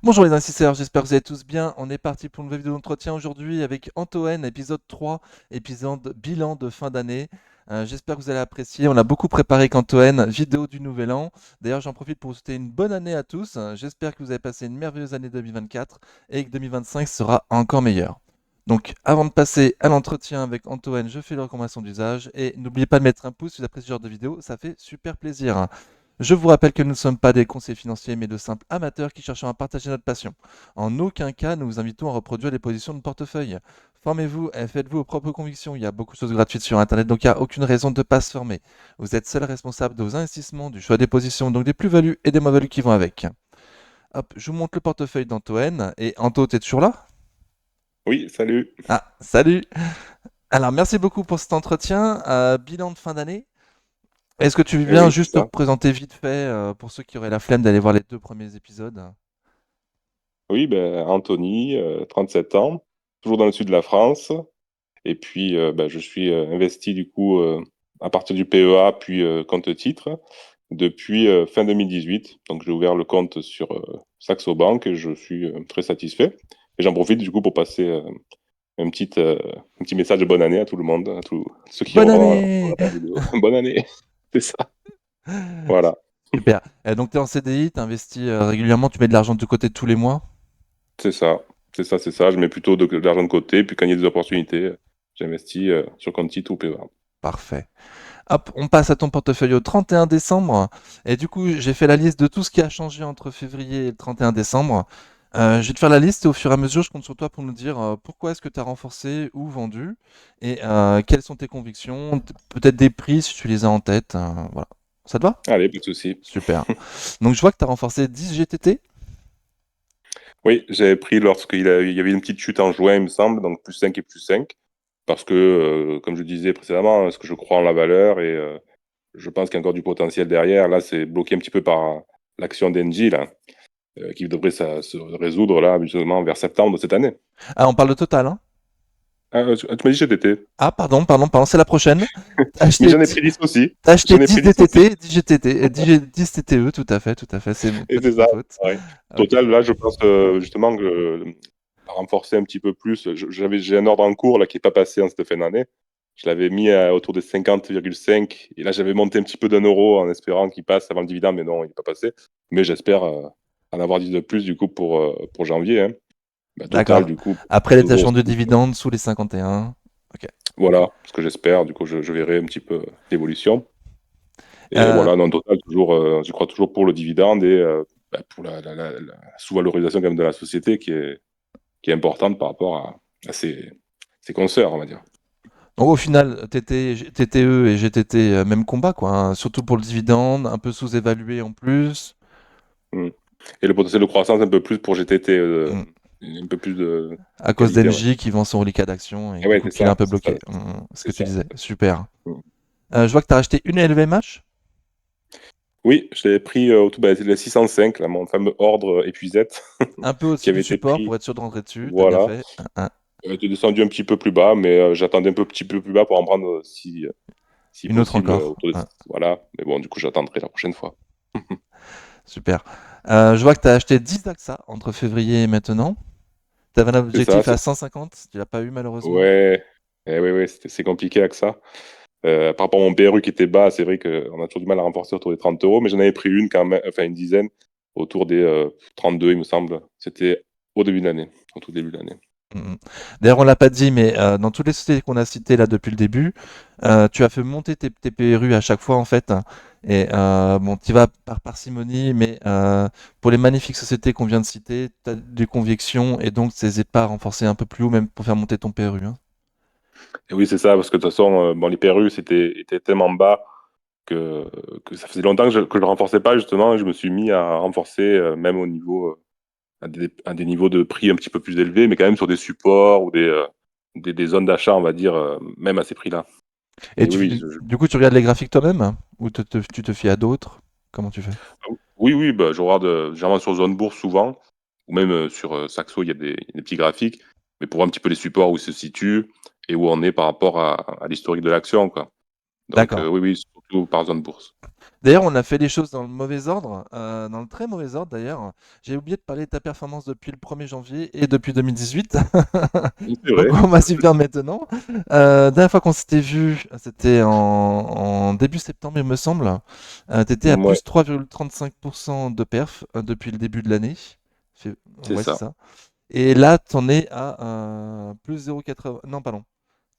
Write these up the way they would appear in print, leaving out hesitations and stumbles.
Bonjour les investisseurs, j'espère que vous allez tous bien. On est parti pour une nouvelle vidéo d'entretien aujourd'hui avec Antoine, épisode 3, épisode bilan de fin d'année. J'espère que vous allez apprécier. On a beaucoup préparé avec Antoine, vidéo du nouvel an. D'ailleurs, j'en profite pour vous souhaiter une bonne année à tous. J'espère que vous avez passé une merveilleuse année 2024 et que 2025 sera encore meilleur. Donc, avant de passer à l'entretien avec Antoine, je fais les recommandations d'usage et n'oubliez pas de mettre un pouce si vous appréciez ce genre de vidéo, ça fait super plaisir. Je vous rappelle que nous ne sommes pas des conseillers financiers, mais de simples amateurs qui cherchons à partager notre passion. En aucun cas, nous vous invitons à reproduire les positions de portefeuille. Formez-vous et faites-vous vos propres convictions. Il y a beaucoup de choses gratuites sur Internet, donc il n'y a aucune raison de ne pas se former. Vous êtes seul responsable de vos investissements, du choix des positions, donc des plus-values et des moins-values qui vont avec. Hop, je vous montre le portefeuille d'Antoine. Et Anto, t'es toujours là? Oui, salut. Ah, salut! Alors, merci beaucoup pour cet entretien. Bilan de fin d'année. Est-ce que tu veux Eh bien oui, c'est juste te ça. représenter vite fait pour ceux qui auraient la flemme d'aller voir les deux premiers épisodes? Oui, ben, Anthony, 37 ans, toujours dans le sud de la France. Et puis, ben, je suis investi du coup à partir du PEA, puis compte titre, depuis fin 2018. Donc, j'ai ouvert le compte sur Saxo Bank et je suis très satisfait. Et j'en profite du coup pour passer un petit message de bonne année à tout le monde, à tous ceux qui Bonne auront année! la vidéo. Bonne année, c'est ça. Voilà, Super. Donc tu es en CDI, tu investis régulièrement, tu mets de l'argent de côté tous les mois? c'est ça. C'est ça, c'est ça. Je mets plutôt de l'argent de côté, puis quand il y a des opportunités, j'investis sur compte titre ou PEA. Parfait. Hop, on passe à ton portefeuille au 31 décembre. Et du coup, j'ai fait la liste de tout ce qui a changé entre février et le 31 décembre. Je vais te faire la liste et au fur et à mesure, je compte sur toi pour nous dire pourquoi est-ce que tu as renforcé ou vendu et quelles sont tes convictions, peut-être des prix si tu les as en tête. Voilà. Ça te va? Allez, pas de souci. Super. Donc je vois que tu as renforcé 10 GTT. Oui, j'avais pris il y avait une petite chute en juin, il me semble, donc plus 5 et plus 5, parce que, comme je disais précédemment, est-ce que je crois en la valeur et je pense qu'il y a encore du potentiel derrière. Là, c'est bloqué un petit peu par l'action d'Engie, là, qui devrait se résoudre, là, habituellement vers septembre de cette année. Ah, on parle de total, hein? Ah, tu m'as dit GTT. Ah, pardon, c'est la prochaine. T'as Mais acheté j'en ai pris 10 aussi. T'as acheté J'en ai 10 pris 10 aussi. DTT, 10 GTT, 10 TTE, tout à fait, c'est Et peut-être c'est ma ça, faute. ouais. Ok. Total, là, je pense justement que renforcer un petit peu plus. J'ai un ordre en cours là qui n'est pas passé en cette fin d'année. Je l'avais mis autour des 50,5 et là j'avais monté un petit peu d'1 euro en espérant qu'il passe avant le dividende, mais non, il n'est pas passé. Mais j'espère en avoir 10 de plus du coup pour janvier, hein. Bah, total, D'accord. du coup, Après les 2,50 tâches de €. dividendes sous les 51. Ok. Voilà ce que j'espère. Du coup, je verrai un petit peu l'évolution. Et Euh, voilà, non, total, toujours, je crois toujours pour le dividende et bah, pour la sous-valorisation quand même de la société qui est importante par rapport à ses consoeurs, on va dire. donc au final, TTE et GTT, même combat, quoi, hein. Surtout pour le dividende, un peu sous-évalué en plus. Mm. Et le potentiel de croissance un peu plus pour GTT, Mm. un peu plus À de cause qualité, on va dire. d'Engie qui vend son reliquat d'action et Et du ouais, coup qu'il est un peu c'est ça, bloqué. Ce c'est que tu ça. disais. Super. Mm. Je vois que tu as acheté une LVMH. Oui, je l'avais pris au tout, bah, c'est le 605, là, mon fameux ordre épuisette, Un peu qui au-dessus du avait été support pris, pour être sûr de rentrer dessus. T'as bien voilà. fait. Était descendu un petit peu plus bas, mais j'attendais un petit peu plus bas pour en prendre si Une autre possible encore. autour de... Voilà, mais bon, du coup, j'attendrai la prochaine fois. Super. Je vois que tu as acheté 10 AXA entre février et maintenant. Tu avais un C'est ça, objectif à 150, tu l'as pas eu malheureusement. ouais, ouais, c'est compliqué avec ça. Par rapport à mon PRU qui était bas, c'est vrai qu'on a toujours du mal à renforcer autour des 30 euros, mais j'en avais pris une quand même, enfin une dizaine, autour des 32, il me semble. C'était au début de l'année, au tout début de l'année. Mhm. D'ailleurs, on l'a pas dit, mais dans toutes les sociétés qu'on a citées là depuis le début, tu as fait monter tes PRU à chaque fois en fait. Et bon, tu vas par parcimonie, mais pour les magnifiques sociétés qu'on vient de citer, tu as des convictions et donc n'hésite pas à renforcer un peu plus haut, même pour faire monter ton PRU, hein. Et oui, c'est ça, parce que de toute façon, bon, les PRU étaient tellement bas que, que ça faisait longtemps que je ne renforçais pas, justement, et je me suis mis à renforcer, même au niveau, à des niveaux de prix un petit peu plus élevés, mais quand même sur des supports ou des zones d'achat, on va dire, même à ces prix-là. Et Et oui, oui, du coup, tu regardes les graphiques toi-même, hein, ou tu te fies à d'autres? Comment tu fais? oui, oui, bah, je regarde généralement sur Zone Bourse souvent, ou même sur Saxo, il y a des petits graphiques, mais pour voir un petit peu les supports où ils se situent et où on est par rapport à l'historique de l'action, quoi. Donc D'accord. oui, oui, ou par zone bourse. D'ailleurs, on a fait les choses dans le mauvais ordre, dans le très mauvais ordre d'ailleurs. J'ai oublié de parler de ta performance depuis le 1er janvier et depuis 2018. Oui, c'est Donc vrai. on va s'y faire maintenant. Dernière fois qu'on s'était vu, c'était en début septembre, il me semble. Tu étais à Ouais, plus 3,35% de perf depuis le début de l'année. c'est Ouais, c'est ça. ça. Et là, tu en es à plus 0,80. Non, pardon.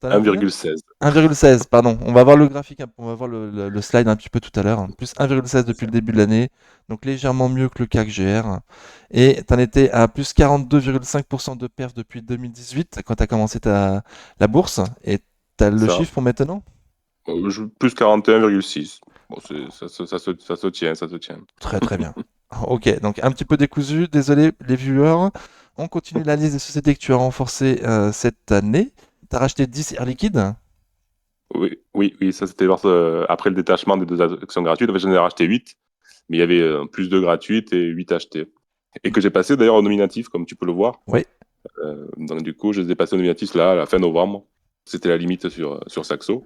T'en es à combien? 1,16. 1,16, pardon. On va voir le graphique, on va voir le slide un petit peu tout à l'heure. Plus 1,16 C'est depuis ça. le début de l'année, donc légèrement mieux que le CAC GR. Et tu en étais à plus 42,5% de perf depuis 2018 quand tu as commencé la bourse. Et tu as C'est le ça. chiffre pour maintenant? Plus 41,6. Bon, ça se tient, ça se tient. Très très bien. Ok, donc un petit peu décousu, désolé les viewers. On continue la liste des sociétés que tu as renforcées cette année. Tu as racheté 10 Air Liquide. Oui, oui, oui, ça c'était après le détachement des 2 actions gratuites. En fait, j'en ai racheté 8, mais il y avait plus de gratuites et 8 achetées. Et que j'ai passé d'ailleurs au nominatif, comme tu peux le voir. Oui. Donc du coup, je les ai passés au nominatif là, à la fin novembre. C'était la limite sur Saxo.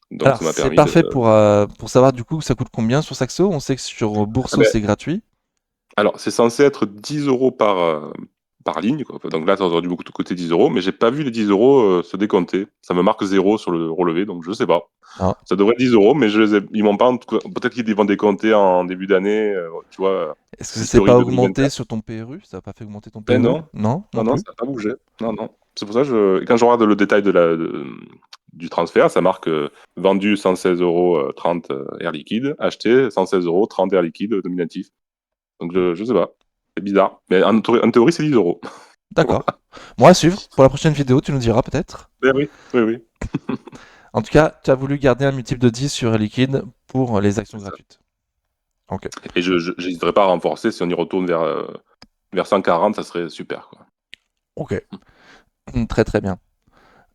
Donc Alors, ça m'a c'est permis de... parfait pour savoir du coup ça coûte combien sur Saxo. On sait que sur Ah Bourso, ben, c'est gratuit. alors, c'est censé être 10 euros par ligne, quoi. Donc là, ça aurait dû beaucoup coûter 10 euros, mais j'ai pas vu les 10 euros se décompter. Ça me marque 0 sur le relevé, donc je sais pas. Ah. Ça devrait être 10 euros, mais ils m'ont pas. Peut-être qu'ils vont décompter en début d'année, tu vois, Est-ce que ça s'est l'historique pas de augmenté 2024. sur ton PRU? Ça n'a pas fait augmenter ton Ben PRU? non, Non, non non, non, plus. ça n'a pas bougé. Non, non. C'est pour ça que et quand je regarde le détail du transfert, ça marque vendu 116 euros 30 Air Liquide, acheté 116 euros 30 Air Liquide nominatif. Donc je sais pas. C'est bizarre. Mais en théorie, c'est 10 euros. D'accord. Moi à suivre. Pour la prochaine vidéo, tu nous diras peut-être. Ben oui, oui, oui. En tout cas, tu as voulu garder un multiple de 10 sur Air Liquide pour les actions C'est ça. gratuites. Ok. Et je n'hésiterai pas à renforcer si on y retourne vers 140, ça serait super, quoi. Ok. Très très bien.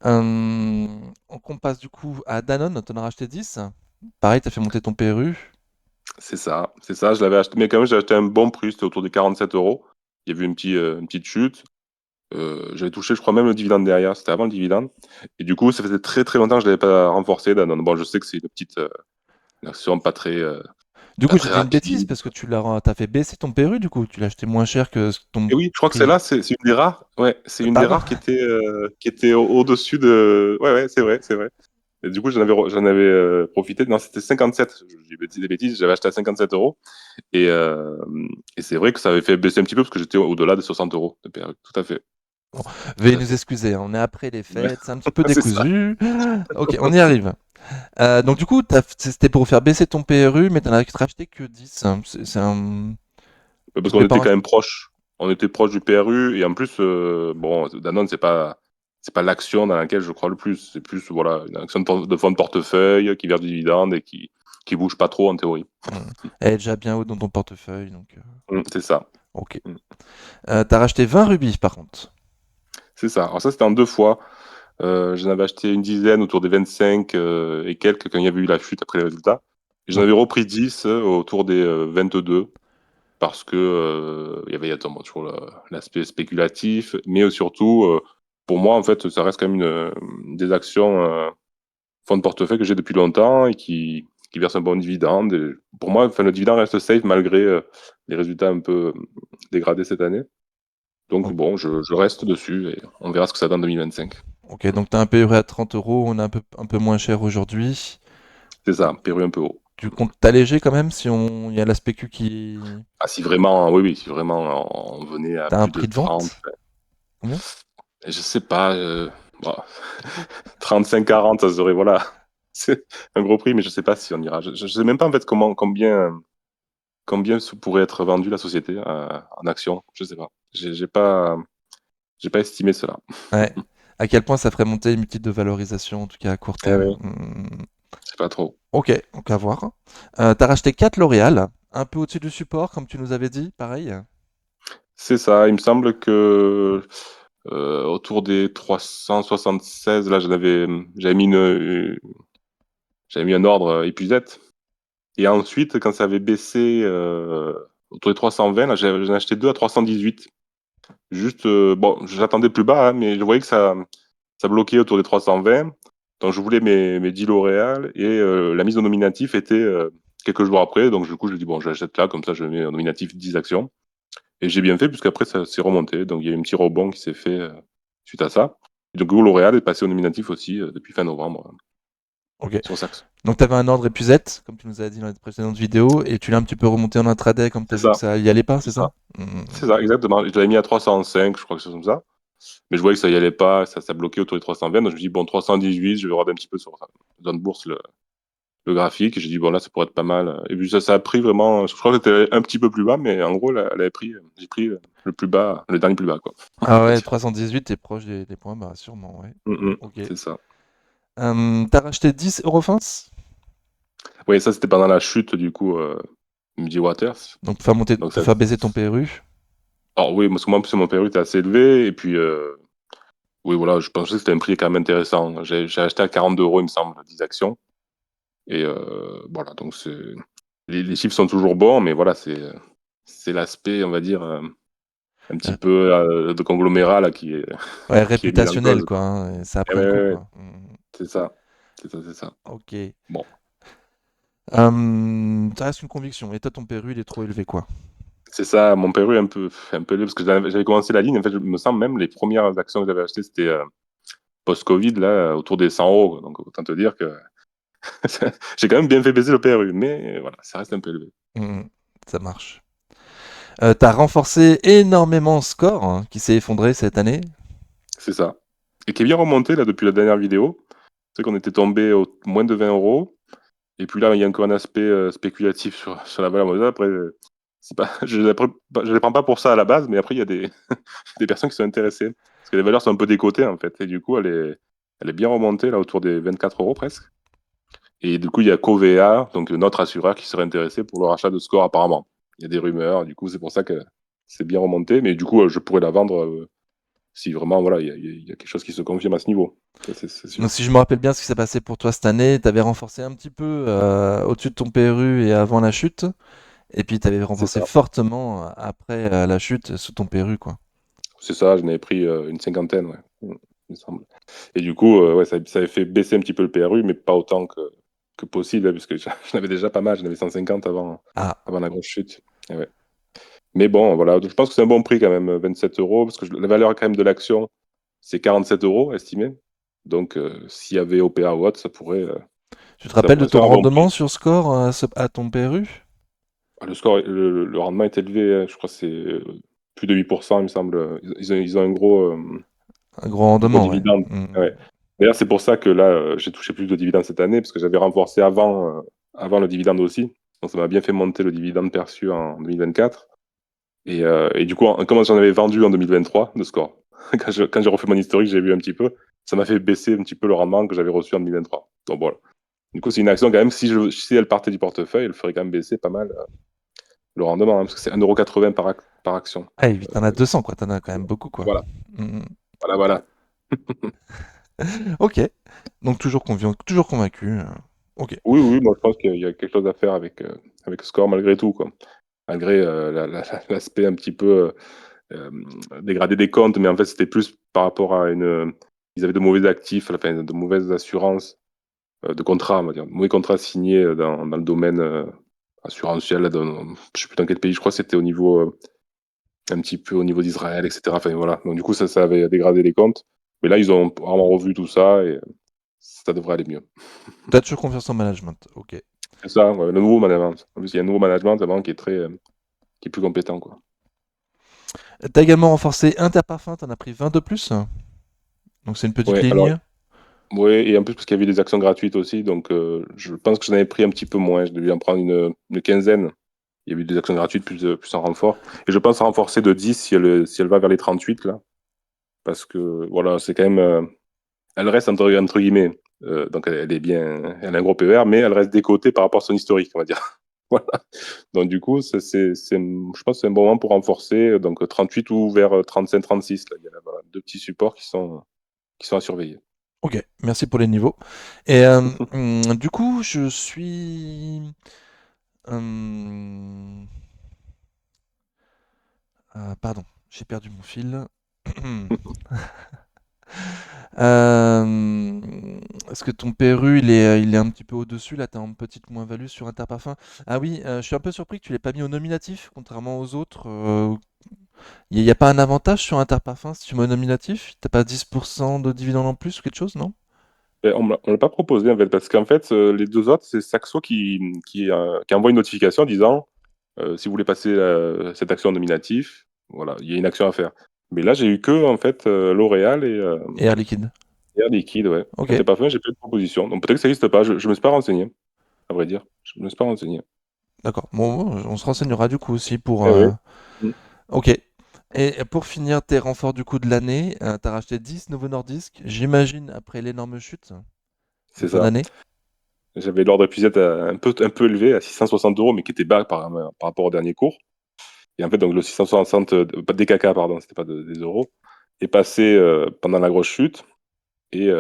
On passe du coup à Danone, tu en as racheté 10. Pareil, tu as fait monter ton PRU. C'est ça, c'est ça. Je l'avais acheté, mais quand même, j'ai acheté un bon prix, c'était autour des 47 euros. Il y a eu une petite chute. J'avais touché, je crois, même le dividende derrière. C'était avant le dividende. Et du coup, ça faisait très très longtemps que je l'avais pas renforcé, Danone. Bon, je sais que c'est une action Du pas coup, j'ai très dit une bêtise rapide. parce que t'as fait baisser ton PRU du coup. Tu l'as acheté moins cher que ton Et oui, je crois que prix. celle-là, c'est une des rares. Ouais, c'est une des Pardon? rares qui était au-dessus de. Ouais, ouais, c'est vrai, c'est vrai. Et du coup, j'en avais profité. Non, c'était 57. J'ai dit des bêtises. J'avais acheté à 57 euros. Et, euh, et c'est vrai que ça avait fait baisser un petit peu parce que j'étais au-delà de 60 euros de PRU. Tout à fait. Bon, Tout veuillez à nous fait. excuser, hein, on est après les Ouais. fêtes, c'est un petit peu C'est ça. décousu. Ok, on y arrive. Donc du coup, c'était pour faire baisser ton PRU, mais t'en as racheté que 10. C'est un... Parce Tu qu'on voulais pas était quand racheter... même proche. On était proche du PRU. Et en plus, bon, Danone, c'est pas l'action dans laquelle je crois le plus. C'est plus, voilà, une action de fonds de portefeuille qui verse du dividende et qui bouge pas trop en théorie. Elle est déjà bien haut dans ton portefeuille, donc... C'est ça. ok. Mm. T'as racheté 20 rubis par contre. C'est ça. Alors ça, c'était en 2 fois. J'en avais acheté une dizaine autour des 25 et quelques quand il y avait eu la chute après les résultats. Et j'en Donc, avais repris 10 autour des 22 parce que il y avait attends, toujours l'aspect spéculatif, mais surtout, pour moi, en fait, ça reste quand même des actions fonds de portefeuille que j'ai depuis longtemps et qui versent un bon dividende. Et pour moi, enfin, le dividende reste safe malgré les résultats un peu dégradés cette année. Donc donc, bon, je reste dessus et on verra ce que ça donne en 2025. ok, donc t'as un PRU à 30 euros, on est un peu moins cher aujourd'hui. C'est ça, Pérou un peu haut. Tu comptes t'alléger quand même si on... il y a la spécu qui... Ah, si vraiment, oui, oui, si vraiment on venait à T'as un plus de prix de 30, vente? Combien? je sais pas, bon, 35-40, ça serait, voilà, c'est un gros prix, mais je sais pas si on ira. Je sais même pas en fait combien pourrait être vendue la société en action. Je sais pas. J'ai pas estimé cela. Ouais. À quel point ça ferait monter une multiple de valorisation, en tout cas à court Eh terme. oui, je sais pas trop. Ok, donc à voir. T'as racheté 4 L'Oréal, un peu au-dessus du support, comme tu nous avais dit, pareil. C'est ça. Il me semble que autour des 376, là, j'avais mis un ordre épuisette. Et ensuite, quand ça avait baissé autour des 320, là, j'en ai acheté deux à 318. Juste, bon, j'attendais plus bas, hein, mais je voyais que ça bloquait autour des 320. Donc je voulais mes 10 L'Oréal et la mise au nominatif était quelques jours après. Donc du coup, j'ai dit, bon, j'achète là, comme ça je mets au nominatif 10 actions. Et j'ai bien fait, puisqu'après ça s'est remonté. Donc il y a eu un petit rebond qui s'est fait suite à ça. Et donc L'Oréal est passé au nominatif aussi depuis fin novembre Ok. sur Saxe. Donc tu avais un ordre épuisette, comme tu nous as dit dans les précédentes vidéos, et tu l'as un petit peu remonté en intraday quand tu as C'est vu que ça, ça y allait pas, c'est c'est ça. ça? Mhm. C'est ça, exactement. Je l'avais mis à 305, je crois que c'est comme ça. Mais je voyais que ça y allait pas, ça bloquait autour des 320. Donc je me dis, bon, 318, je vais regarder un petit peu sur Zone Bourse le graphique. Et j'ai dit, bon, là, ça pourrait être pas mal. Et puis ça a pris vraiment, je crois que c'était un petit peu plus bas, mais en gros, là, j'ai pris le plus bas, le dernier plus bas, quoi. Ah On va ouais, dire. 318, t'es proche des points, bah sûrement, ouais. Ok. C'est ça. T'as racheté 10 Eurofins? Oui, ça, c'était pendant la chute, du coup, Muddy Waters. Donc faire monter, Donc pour ça, faire baisser ton PRU. alors oui, parce que moi, en plus, mon PRU était assez élevé. Et puis, oui, voilà, je pensais que c'était un prix quand même intéressant. J'ai acheté à 42 euros, il me semble, 10 actions. Et voilà, donc les chiffres sont toujours bons, mais voilà, c'est l'aspect, on va dire, un petit Euh, peu de conglomérat là, Ouais, qui est mis en réputationnel, cause, quoi, quoi. hein, et ça a Eh pris un ouais, coup, ouais, ouais, quoi. c'est ça. C'est ça, c'est ça. Ok. Bon. Ça reste une conviction. Et toi, ton PRU, il est trop élevé, quoi. C'est ça, mon PRU est un peu élevé, parce que j'avais commencé la ligne, en fait, je me semble même, les premières actions que j'avais achetées, c'était post-Covid, là, autour des 100 euros. Donc, autant te dire que j'ai quand même bien fait baisser le PRU, mais voilà, ça reste un peu élevé. Mhm. Ça marche. T'as renforcé énormément Score, hein, qui s'est effondré cette année. C'est ça. Et qui est bien remonté, là, depuis la dernière vidéo. C'est qu'on était tombé au moins de 20 euros. Et puis là, il y a encore un aspect spéculatif sur la valeur monétaire. Après, c'est pas, je les prends pas pour ça à la base, mais après, il y a des personnes qui sont intéressées. Parce que les valeurs sont un peu décotées, en fait. Et du coup, elle est bien remontée, là, autour des 24 euros presque. Et du coup, il y a Covea, donc notre assureur, qui serait intéressé pour le rachat de Score, apparemment. Il y a des rumeurs, du coup, c'est pour ça que c'est bien remonté. Mais du coup, je pourrais la vendre si vraiment, voilà, il y a quelque chose qui se confirme à ce niveau. Ça, c'est Donc, sûr. si je me rappelle bien ce qui s'est passé pour toi cette année, t'avais renforcé un petit peu au-dessus de ton PRU et avant la chute. Et puis, t'avais C'est renforcé ça. fortement après la chute sous ton PRU, quoi. C'est ça, j'en avais pris une cinquantaine, ouais, il me semble. Et du coup, ouais, ça avait fait baisser un petit peu le PRU, mais pas autant que possible, hein, puisque j'en avais déjà pas mal, j'en avais 150 Ah, avant la grosse chute. Et ouais. Mais bon, voilà, je pense que c'est un bon prix quand même, 27 euros, parce que la valeur quand même de l'action, c'est 47 euros estimé. Donc, s'il y avait OPA ou autre, tu te ça rappelles de pourrait se ton faire un bon prix. rendement sur Score à ton PRU? Ah, le score, le rendement est élevé, hein, je crois que c'est plus de 8%, il me semble. Ils ont Un gros un gros rendement, ouais. dividende. Ouais. D'ailleurs, c'est pour ça que là, j'ai touché plus de dividendes cette année, parce que j'avais renforcé avant le dividende aussi. Donc ça m'a bien fait monter le dividende perçu en 2024. Et du coup, comme j'en avais vendu en 2023 de score, quand j'ai refait mon historique, j'ai vu un petit peu, ça m'a fait baisser un petit peu le rendement que j'avais reçu en 2023. Donc voilà. Du coup, c'est une action quand même, si elle partait du portefeuille, elle ferait quand même baisser pas mal le rendement, hein, parce que c'est 1,80 € par action. Ah, et puis t'en as 200, quoi. T'en as quand même beaucoup, quoi. Voilà, Mm, mm. voilà, voilà. Ok. Donc, toujours convaincu. Ok. Oui, oui, moi je pense qu'il y a quelque chose à faire avec Score malgré tout, quoi. Malgré l'aspect un petit peu dégradé des comptes, mais en fait c'était plus par rapport à ils avaient de mauvais actifs, enfin de mauvaises assurances, de contrats, on va dire, de mauvais contrats signés dans le domaine assurantiel, là, je sais plus dans quel pays, je crois que c'était au niveau, un petit peu au niveau d'Israël, etc. Enfin voilà, donc du coup ça avait dégradé les comptes, mais là ils ont vraiment revu tout ça et ça devrait aller mieux. T'as toujours confiance en management. Ok. C'est ça, ouais, le nouveau management. En plus il y a un nouveau management vraiment qui est plus compétent, quoi. T'as également renforcé Interparfum. T'en as pris 20 de plus. Donc, c'est une petite Ouais, alors ligne. ouais, et en plus parce qu'il y avait des actions gratuites aussi, donc je pense que j'en avais pris un petit peu moins. Je devais en prendre une quinzaine. Il y a eu des actions gratuites plus en renfort. Et je pense renforcer de 10 si elle va vers les 38 là. Parce que voilà, c'est quand même. Elle reste entre guillemets. Donc elle est bien. Elle a un gros PER, mais elle reste décotée par rapport à son historique, on va dire. Voilà. Donc du coup, je pense que c'est un bon moment pour renforcer. Donc 38 ou vers 35-36. Là. Il y a voilà, deux petits supports qui sont à surveiller. Ok. Merci pour les niveaux. Et du coup, je suis. Hum, pardon, j'ai perdu mon fil. Euh, Est-ce que ton PRU il est un petit peu au-dessus là, t'as une petite moins-value sur Interparfum. Ah oui, je suis un peu surpris que tu l'aies pas mis au nominatif, contrairement aux autres. Il n'y a pas un avantage sur Interparfum si tu mets au nominatif? T'as pas 10% de dividendes en plus ou quelque chose, non? Et on l'a pas proposé en fait, parce qu'en fait, les deux autres, c'est Saxo qui envoie une notification disant si vous voulez passer cette action en nominatif, voilà, il y a une action à faire. Mais là, j'ai eu que en fait L'Oréal Et Air Liquide. et Air Liquide, ouais. Ok, Quand t'es pas fait, j'ai pas eu de proposition. Donc peut-être que ça n'existe pas. Je me suis pas renseigné, à vrai dire. Je me suis pas renseigné. d'accord. Bon, on se renseignera du coup aussi pour. Eh oui. Mm. Ok. Et pour finir tes renforts du coup de l'année, t'as racheté 10 Novo Nordisk, j'imagine après l'énorme chute de C'est fin ça. d'année. J'avais l'ordre épuisette un peu élevé, à 660 euros, mais qui était bas par rapport au dernier cours. Et en fait, donc le 660, pas des caca, pardon, c'était pas des euros, est passé pendant la grosse chute. Et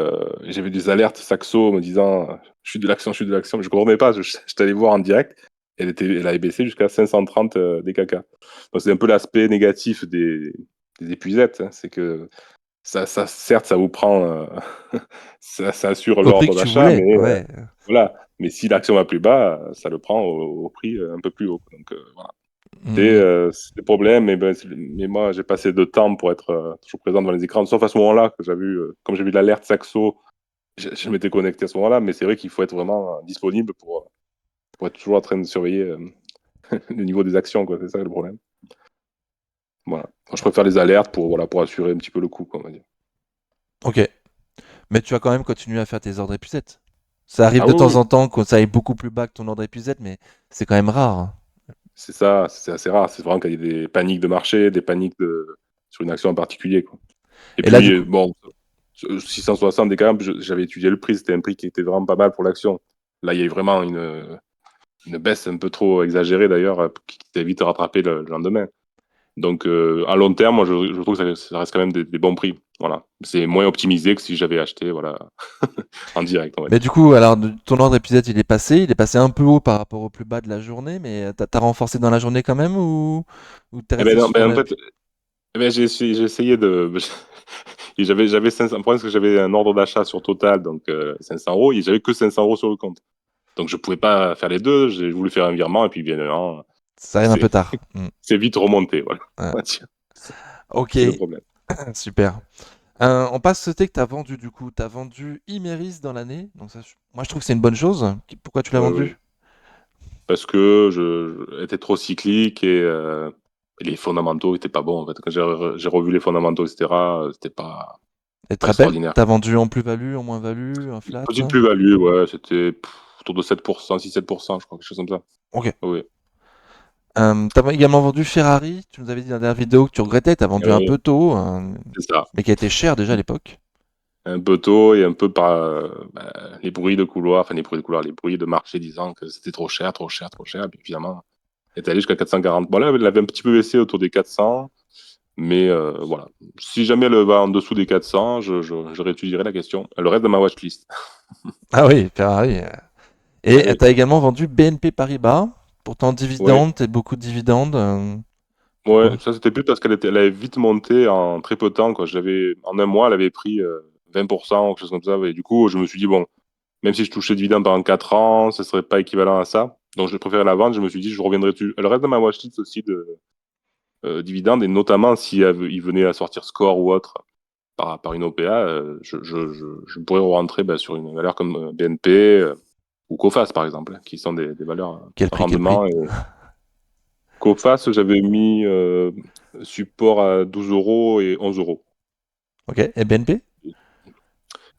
j'avais des alertes Saxo me disant chute de l'action, chute de l'action. Mais je ne comprenais pas. J'étais allé voir en direct. Elle avait baissé jusqu'à 530 des caca. Donc c'est un peu l'aspect négatif des épuisettes. Hein. C'est que certes, ça vous prend, ça assure Au prix l'ordre que tu d'achat, voulais, mais ouais. voilà. Mais si l'action va plus bas, ça le prend au prix un peu plus haut. Donc voilà. Mm, C'est des problèmes, mais, ben, mais moi j'ai passé de temps pour être toujours présent devant les écrans, sauf à ce moment-là, que j'ai vu, comme j'ai vu l'alerte Saxo, je m'étais connecté à ce moment-là, mais c'est vrai qu'il faut être vraiment disponible pour être toujours en train de surveiller le niveau des actions, quoi. C'est ça le problème. Voilà. Moi, je préfère les alertes pour, voilà, pour assurer un petit peu le coup, quoi, on va dire. ok. Mais tu vas quand même continuer à faire tes ordres épuisettes. Ça arrive Ah de oui, temps oui, en temps que ça aille beaucoup plus bas que ton ordre épuisette, mais c'est quand même rare, hein. c'est ça, c'est assez rare. C'est vraiment qu'il y a des paniques de marché, des paniques sur une action en particulier, quoi. Et Et là, du puis, coup, bon, 660 des quand même, j'avais étudié le prix, c'était un prix qui était vraiment pas mal pour l'action. Là, il y a eu vraiment une baisse un peu trop exagérée d'ailleurs, qui t'a vite rattrapé le lendemain. Donc, à long terme, moi, je trouve que ça reste quand même des bons prix. Voilà. C'est moins optimisé que si j'avais acheté voilà, en direct, on va mais dire. du coup, alors, ton ordre épuisette, il est passé un peu haut par rapport au plus bas de la journée, mais t'as renforcé dans la journée quand même ou t'es Eh ben, resté non, sur ben, en la. fait, eh ben, j'ai essayé de. Et j'avais 500. Le problème, c'est que j'avais un ordre d'achat sur Total, donc 500 euros, et j'avais que 500 euros sur le compte. Donc, je pouvais pas faire les deux. J'ai voulu faire un virement, et puis, bien évidemment, Ça arrive un c'est peu tard. Mm. c'est vite remonté. Voilà. Ouais. On va dire. C'est Ok, c'est le problème. super. On passe ce que tu as vendu du coup. Tu as vendu Imeris dans l'année. Donc ça, moi je trouve que c'est une bonne chose. Pourquoi tu l'as Oui, vendu? oui. Parce que je était trop cyclique et les fondamentaux étaient pas bons en fait. Quand j'ai revu les fondamentaux, etc., c'était Elle te pas rappelle? extraordinaire. T'as vendu en plus-value, en moins-value, en Une flat? petite plus-value, ouais, c'était autour de 7%, 6-7%, je crois, quelque chose comme ça. Ok. Oui, T'as également vendu Ferrari. Tu nous avais dit dans la dernière vidéo que tu regrettais. T'as vendu un oui, peu tôt, c'est ça. mais qui a été cher déjà à l'époque. Un peu tôt et un peu par les bruits de couloir, enfin les bruits de couloir, les bruits de marché disant que c'était trop cher, trop cher, trop cher. Et puis finalement, elle est allé jusqu'à 440. Bon là, elle avait un petit peu baissé autour des 400. Mais voilà, si jamais elle va en dessous des 400, je réétudierai la question. Elle reste dans ma watchlist. Ah oui, Ferrari. Ah Et oui, t'as également vendu BNP Paribas. Pourtant ouais, dividende, et beaucoup de dividendes. ouais, Pourquoi? ça c'était plus parce elle avait vite monté en très peu de temps, quoi. En un mois, elle avait pris 20%, quelque chose comme ça. Et du coup, je me suis dit, bon, même si je touchais dividende pendant 4 ans, ce serait pas équivalent à ça. Donc, je préférais la vendre. Je me suis dit, je reviendrai dessus. Elle reste dans ma watchlist aussi de dividendes, et notamment si il venait à sortir score ou autre par une OPA, je pourrais rentrer sur une valeur comme BNP. Ou Coface, par exemple, hein, qui sont des valeurs Quel prix, quel prix? rendement. Et Coface, j'avais mis support à 12 euros et 11 euros. Ok. Et BNP?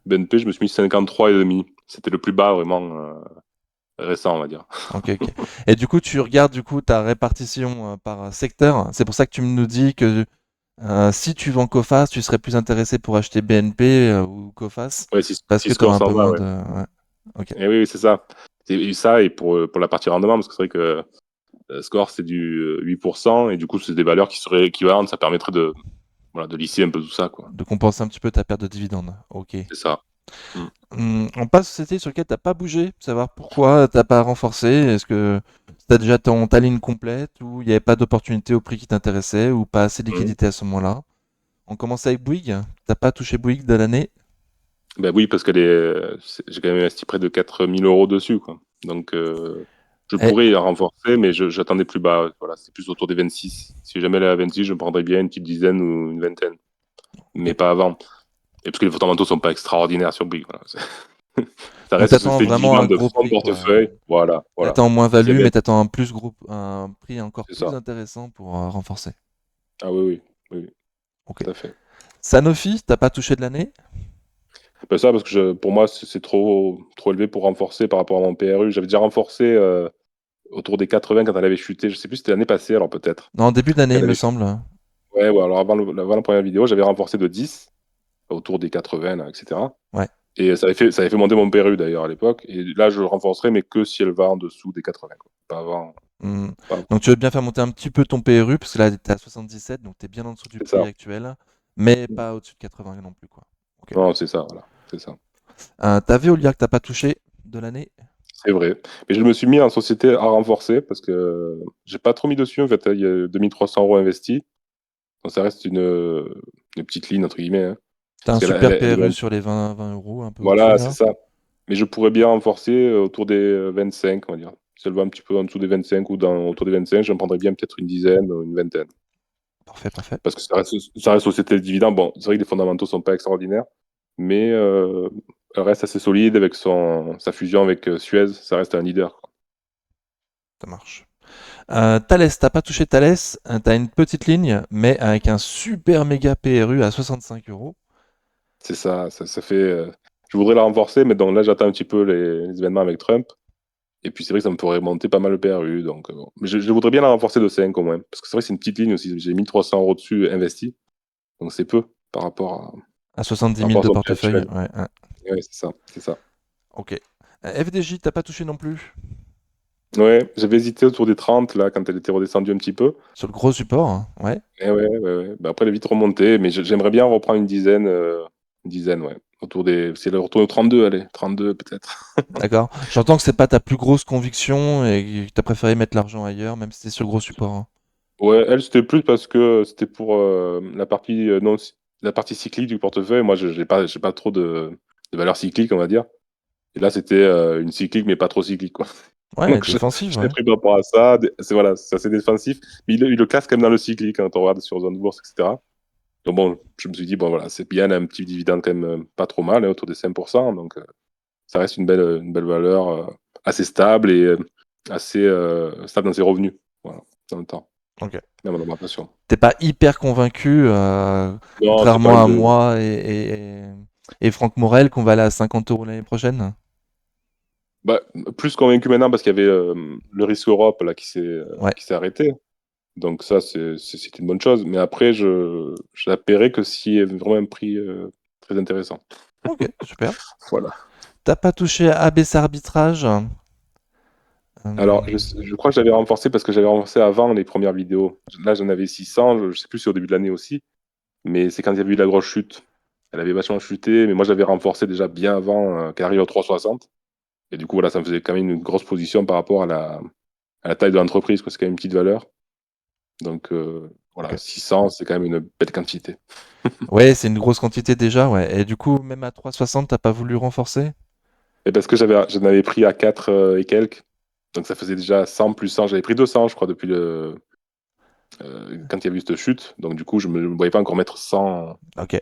BNP, je me suis mis 53,5. C'était le plus bas vraiment récent, on va dire. Ok, ok. Et du coup, tu regardes du coup ta répartition par secteur. C'est pour ça que tu nous dis que si tu vends Coface, tu serais plus intéressé pour acheter BNP ou Coface Ouais, parce si que tu auras score un s'en peu va, moins ouais. de. Ouais. Ok. Et oui, c'est ça. Et ça, et pour la partie rendement, parce que c'est vrai que score, c'est du 8%, et du coup, c'est des valeurs qui seraient équivalentes. Ça permettrait voilà, de lisser un peu tout ça, quoi. De compenser un petit peu ta perte de dividendes. Ok. C'est ça. Mm. On passe aux sociétés sur lesquelles t'as pas bougé. Savoir pourquoi t'as pas renforcé. Est-ce que t'as déjà ta ligne complète ou il n'y avait pas d'opportunité au prix qui t'intéressait ou pas assez de Mm. liquidité à ce moment-là? On commence avec Bouygues. T'as pas touché Bouygues de l'année? Ben oui, parce que j'ai quand même investi près de 4 000 € dessus, quoi. Donc, je Eh, pourrais renforcer, mais j'attendais plus bas. Voilà, c'est plus autour des 26. Si jamais elle est à 26, je me prendrais bien une petite dizaine ou une vingtaine, mais ok. pas avant. Et parce que les fondamentaux sont pas extraordinaires sur Bouygues. Voilà. Ça Donc reste une t'attends société de vraiment un dividendes de gros fonds de prix, quoi. portefeuille. Voilà, voilà. T'attends S'il y moins-value, avait, mais t'attends un prix encore c'est plus ça. intéressant pour renforcer. Ah oui, oui, oui, oui, Ok. tout à fait. Sanofi, t'as pas touché de l'année? Ben ça, parce que pour moi, c'est trop élevé pour renforcer par rapport à mon PRU. J'avais déjà renforcé autour des 80 quand elle avait chuté. Je sais plus si c'était l'année passée, alors peut-être. Non, en début d'année, Quand il elle me avait chuté. semble. Ouais, ouais, alors avant la première vidéo, j'avais renforcé de 10, autour des 80, là, etc. Ouais. Et ça avait fait monter mon PRU d'ailleurs à l'époque. Et là, je renforcerai, mais que si elle va en dessous des 80, quoi. Pas avant. Hmm. Pas avant. Donc tu veux bien faire monter un petit peu ton PRU, parce que là, t'es à 77, donc t'es bien en dessous du C'est prix ça. actuel, mais pas au-dessus de 80 non plus, quoi. Ok. Non, c'est ça, voilà. C'est ça. T'as Veolia que t'as pas touché de l'année? C'est vrai. Mais je me suis mis en société à renforcer parce que j'ai pas trop mis dessus. En fait, il y a 2 300 € investis. Donc ça reste une petite ligne, entre guillemets, hein. T'as un Parce qu'elle super elle est PRU vraiment. sur les 20 euros, un peu au-dessus, Voilà, c'est là. ça. Mais je pourrais bien renforcer autour des 25, on va dire. Si elle va un petit peu en dessous des 25 ou autour des 25, j'en prendrais bien peut-être une dizaine ou une vingtaine. Parfait, parfait. Parce que ça reste société de dividendes. Bon, c'est vrai que les fondamentaux sont pas extraordinaires, mais elle reste assez solide avec sa fusion avec Suez. Ça reste un leader, quoi. Ça marche. Thales, t'as pas touché Thales, t'as une petite ligne, mais avec un super méga PRU à 65 euros. C'est ça, ça fait. Je voudrais la renforcer, mais donc là, j'attends un petit peu les événements avec Trump. Et puis c'est vrai que ça me ferait monter pas mal le PRU. Donc, bon. Mais je voudrais bien la renforcer de 5 au moins. Parce que c'est vrai que c'est une petite ligne aussi. J'ai 1 300 € dessus investis. Donc c'est peu par rapport à, À 70 par 000 rapport à de son prix portefeuille, actuel. ouais, ouais. Ouais, c'est ça, c'est ça. Ok. FDJ, t'as pas touché non plus Ouais, j'avais hésité autour des 30 là quand elle était redescendue un petit peu. sur le gros support, hein, ouais. Et ouais, ouais, ouais. Bah, après elle est vite remontée, mais j'aimerais bien reprendre une dizaine, ouais. C'est le retour au 32, allez, 32 peut-être. D'accord. J'entends que c'est pas ta plus grosse conviction et que t'as préféré mettre l'argent ailleurs, même si c'est sur le gros support, hein. Ouais, elle c'était plus parce que c'était pour la partie non, la partie cyclique du portefeuille. Moi, j'ai pas trop de valeur cyclique, on va dire. Et là, c'était une cyclique, mais pas trop cyclique, quoi. Ouais, Donc, je défensive, l'ai ouais. pris par rapport à ça. Voilà, c'est assez défensif. Mais il le classe quand même dans le cyclique quand on regarde sur Zone Bourse, etc. Donc, bon, je me suis dit, bon, voilà, c'est bien, un petit dividende quand même pas trop mal, hein, autour des 5%. Donc, ça reste une belle valeur assez stable et assez stable dans ses revenus. Voilà, dans le temps, Ok. même en augmentation. T'es pas hyper convaincu, Non, c'est pas contrairement à une. moi et Franck Morel, qu'on va aller à 50 euros l'année prochaine. Bah, plus convaincu maintenant parce qu'il y avait le risque Europe là, Ouais. qui s'est arrêté. Donc ça, c'est une bonne chose. Mais après, je la paierai que s'il y a vraiment un prix très intéressant. Ok, super. Voilà. T'as pas touché à ABC Arbitrage? Alors, Euh, je crois que j'avais renforcé parce que j'avais renforcé avant les premières vidéos. Là, j'en avais 600. Je sais plus si au début de l'année aussi. Mais c'est quand il y a eu la grosse chute. Elle avait vachement chuté. Mais moi, j'avais renforcé déjà bien avant qu'elle arrive au 3,60. Et du coup, voilà, ça me faisait quand même une grosse position par rapport à la taille de l'entreprise, parce que c'est quand même une petite valeur. Donc, voilà, ok. 600, c'est quand même une belle quantité. Ouais, c'est une grosse quantité déjà, ouais. Et du coup, même à 3,60, t'as pas voulu renforcer? Et parce que j'en avais pris à 4 et quelques. Donc, ça faisait déjà 100 plus 100. J'avais pris 200, je crois, depuis quand il y a eu cette chute. Donc, du coup, je ne me voyais pas encore mettre 100 Ok,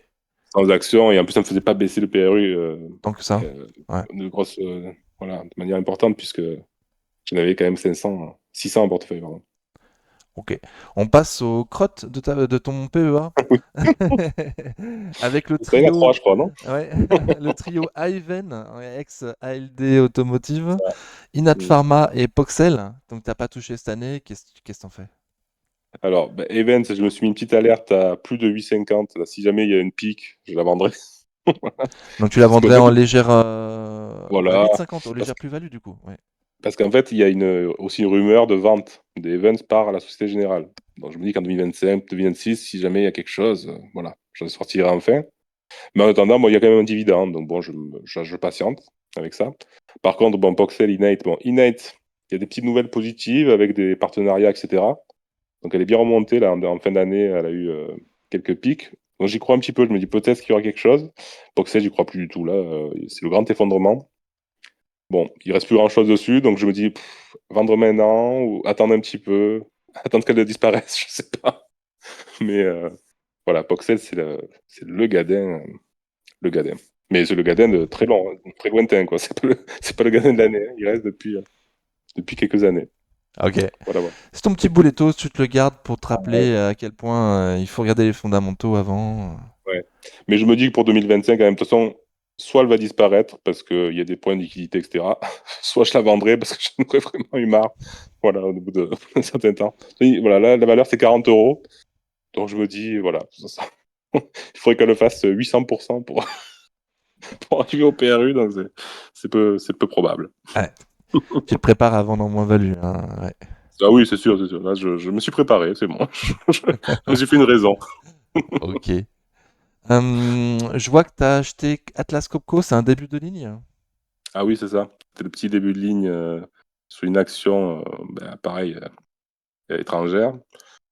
actions. Et en plus, ça ne me faisait pas baisser le PRU tant que ça. euh, Ouais, voilà, de manière importante, puisque j'en avais quand même 500, 600 en portefeuille, pardon. ok. On passe aux crottes de ton PEA. Oui, Avec le ça y est, à 3, trio, je crois, non? ouais, le trio Iven, ex-ALD Automotive, Inat Mm. Pharma et Poxel. Donc t'as pas touché cette année, qu'est-ce que t'en fais? Alors, bah, Evans, je me suis mis une petite alerte à plus de 8,50. Là, si jamais il y a une pique, je la vendrai. Donc tu la Parce qu'en vendrais fait, en légère, à voilà. 8,50, aux Parce, légères plus-values du coup. Ouais. parce qu'en fait, il y a aussi une rumeur de vente des Evans par la Société Générale. Donc, je me dis qu'en 2025, 2026, si jamais il y a quelque chose, voilà, je sortirai enfin. Mais en attendant, bon, il y a quand même un dividende. Donc, bon, je patiente avec ça. Par contre, bon, Poxel, Innate, il y a des petites nouvelles positives avec des partenariats, etc. Donc, elle est bien remontée là en fin d'année. Elle a eu quelques pics. Donc j'y crois un petit peu, je me dis peut-être qu'il y aura quelque chose. Boxel, j'y crois plus du tout là, c'est le grand effondrement. Bon, il reste plus grand-chose dessus, donc je me dis: «Vendre maintenant ou attendre un petit peu, attendre qu'elle disparaisse», je sais pas. Mais voilà, Boxel, c'est le Gadin, le Gadin. Mais c'est le Gadin de très long, hein, très lointain quoi. C'est pas le Gadin de l'année, hein, il reste depuis quelques années. Ok. Voilà, voilà. C'est ton petit bouletto, tu te le gardes pour te Ouais, rappeler à quel point il faut regarder les fondamentaux avant. ouais. Mais je me dis que pour 2025 quand même, de toute façon, soit elle va disparaître parce qu'il y a des points de liquidité et cetera, soit je la vendrai parce que j'en aurais vraiment eu marre, voilà, au bout de d'un certain temps. Oui, voilà, là, la valeur c'est 40 €. Donc je me dis, voilà, il faudrait qu'elle le fasse 800% pour arriver au PRU, donc c'est peu probable. Ouais, tu te prépares à vendre en moins-value, hein, ouais. Ah oui, c'est sûr, c'est sûr. Là, je me suis préparé, c'est bon. Je me suis fait une raison. Ok. Je vois que tu as acheté Atlas Copco, c'est un début de ligne. Ah oui, c'est ça. C'est le petit début de ligne sur une action, pareil, étrangère.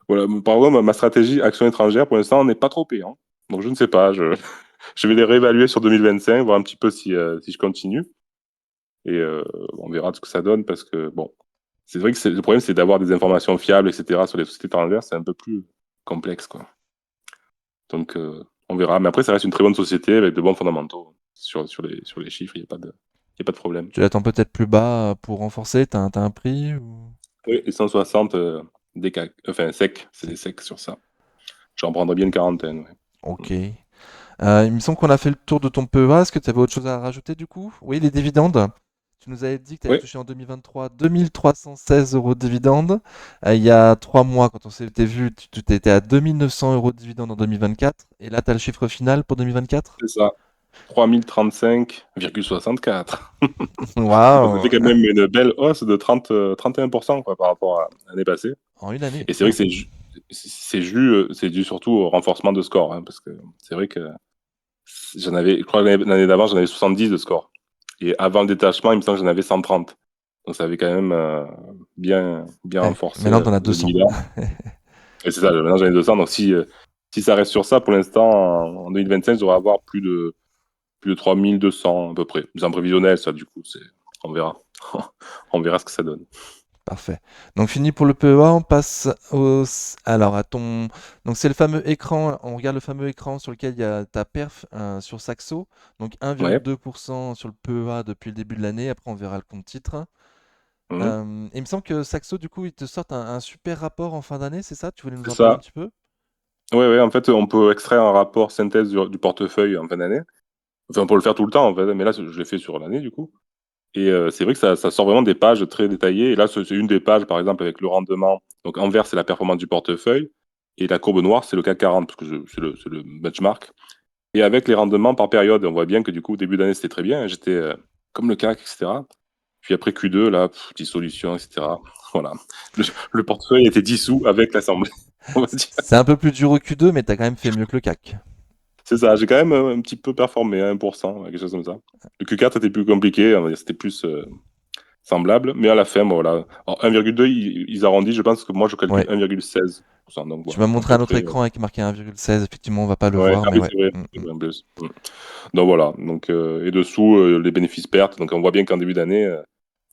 Voilà, par contre, ma stratégie action étrangère, pour l'instant, n'est pas trop payant. Donc je ne sais pas, je vais les réévaluer sur 2025, voir un petit peu si je continue. Et on verra ce que ça donne parce que, bon, c'est vrai que le problème, c'est d'avoir des informations fiables, etc., sur les sociétés étrangères, c'est un peu plus complexe, quoi. Donc, on verra. Mais après, ça reste une très bonne société avec de bons fondamentaux. Sur les chiffres, il y a pas de problème. Tu l'attends peut-être plus bas pour renforcer, t'as un prix ou... Oui, les 160 enfin, secs, c'est des secs sur ça. J'en prendrais bien une quarantaine, ouais. Ok. Il me semble qu'on a fait le tour de ton PEA. Est-ce que tu avais autre chose à rajouter du coup? Oui, les dividendes. Tu nous avais dit que tu avais Oui, touché en 2023 2316 euros de dividendes. Il y a 3 mois, quand on s'était vu, tu étais à 2900 euros de dividendes en 2024. Et là, tu as le chiffre final pour 2024? c'est ça. 3035,64. Donc, ça fait Waouh! quand même une belle hausse de 31% quoi, par rapport à l'année passée. En une année. Et c'est vrai que Wow. c'est dû surtout au renforcement de score, hein, parce que c'est vrai que je crois que l'année d'avant, j'en avais 70 de score. Et avant le détachement, il me semble que j'en avais 130. Donc ça avait quand même bien Ouais, renforcé maintenant, tu en as le 200. dividende. Et c'est ça, maintenant j'en ai 200. Donc si ça reste sur ça, pour l'instant, en 2025, je devrais avoir plus de 3200 à peu près. C'est un prévisionnel, ça, du coup, on verra. On verra ce que ça donne. Parfait. Donc fini pour le PEA, on passe alors à ton... Donc c'est le fameux écran, on regarde le fameux écran sur lequel il y a ta perf sur Saxo, donc Ouais. 1,2% sur le PEA depuis le début de l'année, après on verra le compte titre. Mhm. Il me semble que Saxo, du coup, ils te sortent un super rapport en fin d'année, c'est ça? Tu voulais nous C'est en parler un ça. petit peu? Ouais, ouais, en fait, on peut extraire un rapport synthèse du portefeuille en fin d'année. Enfin, on peut le faire tout le temps, en fait, mais là, je l'ai fait sur l'année, du coup. Et c'est vrai que ça sort vraiment des pages très détaillées. Et là, c'est une des pages, par exemple, avec le rendement. Donc, en vert, c'est la performance du portefeuille. Et la courbe noire, c'est le CAC 40, parce que c'est le benchmark. Et avec les rendements par période, on voit bien que du coup, au début d'année, c'était très bien. J'étais comme le CAC, etc. Puis après Q2, là, dissolution, etc. Voilà. Le portefeuille était dissous avec l'Assemblée, on va dire. C'est un peu plus dur au Q2, mais t'as quand même fait mieux que le CAC. C'est ça, j'ai quand même un petit peu performé à 1%, quelque chose comme ça. Le Q4 était plus compliqué, c'était plus semblable, mais à la fin, bon, voilà. Alors, 1,2, ils arrondissent, je pense que moi, je calcule Ouais. 1,16%. Donc Tu voilà, m'as à montré peu un autre près. écran avec marqué 1,16. Effectivement, on va pas le Ouais, voir, ah mais oui, ouais. c'est vrai en plus. Donc voilà, donc, et dessous, les bénéfices pertes. Donc on voit bien qu'en début d'année,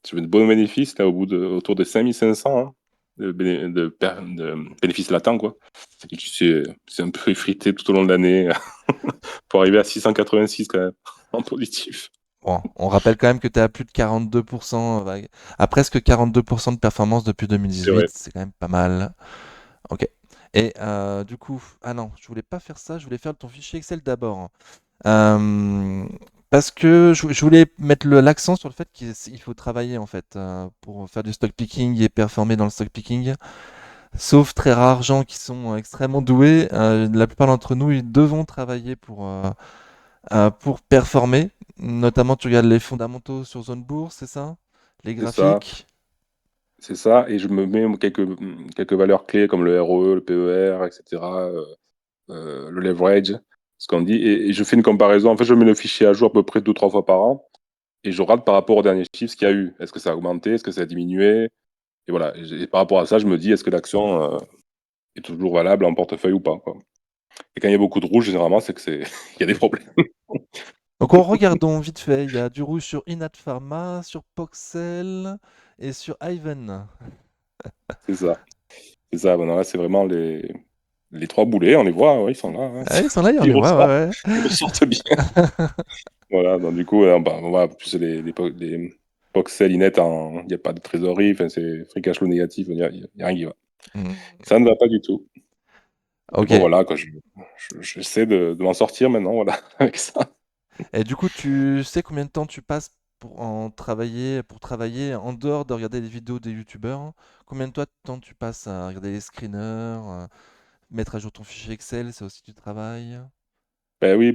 j'avais de bons bénéfices, là, autour des 5 500 hein, de bénéfices latents, quoi. Et puis c'est un peu effrité tout au long de l'année pour arriver à 686 quand même, en positif. Bon, on rappelle quand même que tu es à plus de 42%, à presque 42% de performance depuis C'est 2018, vrai. c'est quand même pas mal. Ok. Et du coup, ah non, je voulais pas faire ça, je voulais faire ton fichier Excel d'abord. Euh, Parce que je voulais mettre l'accent sur le fait qu'il faut travailler en fait pour faire du stock picking et performer dans le stock picking. Sauf très rares gens qui sont extrêmement doués, la plupart d'entre nous, ils devons travailler pour performer. Notamment, tu regardes les fondamentaux sur Zone Bourse, c'est ça? Les C'est ça, graphiques. c'est ça. Et je me mets quelques valeurs clés comme le ROE, le PER, etc., le leverage, ce qu'on dit. Et je fais une comparaison. En fait, je mets le fichier à jour à peu près 2 3 fois par an. Et je regarde par rapport au dernier chiffre ce qu'il y a eu. Est-ce que ça a augmenté? Est-ce que ça a diminué? Et voilà. Et par rapport à ça, je me dis, est-ce que l'action est toujours valable en portefeuille ou pas, quoi. Et quand il y a beaucoup de rouge, généralement, c'est que c'est il y a des problèmes. Donc regardons vite fait, il y a du rouge sur Inat Pharma, sur Poxel et sur Ivan. C'est ça. C'est ça. Maintenant, là, c'est vraiment les trois boulets. On les voit, ouais, ils sont là, hein. Ah, ils sont là, on Ils les voit, ressortent. ouais, Ils ressortent bien. Voilà. Donc, du coup, bah, on va plus les Poxel, Inet, il n'y a pas de trésorerie. Enfin, c'est free cash flow négatif. Il y a rien qui va. ouais. Mm. Ça ne va pas du tout. Mais Ok. bon, voilà, quoi, j'essaie de m'en sortir maintenant, voilà, avec ça. Et du coup, tu sais combien de temps tu passes pour travailler en dehors de regarder les vidéos des youtubeurs? Combien de temps tu passes à regarder les screeners, mettre à jour ton fichier Excel, c'est aussi du travail? Ben oui,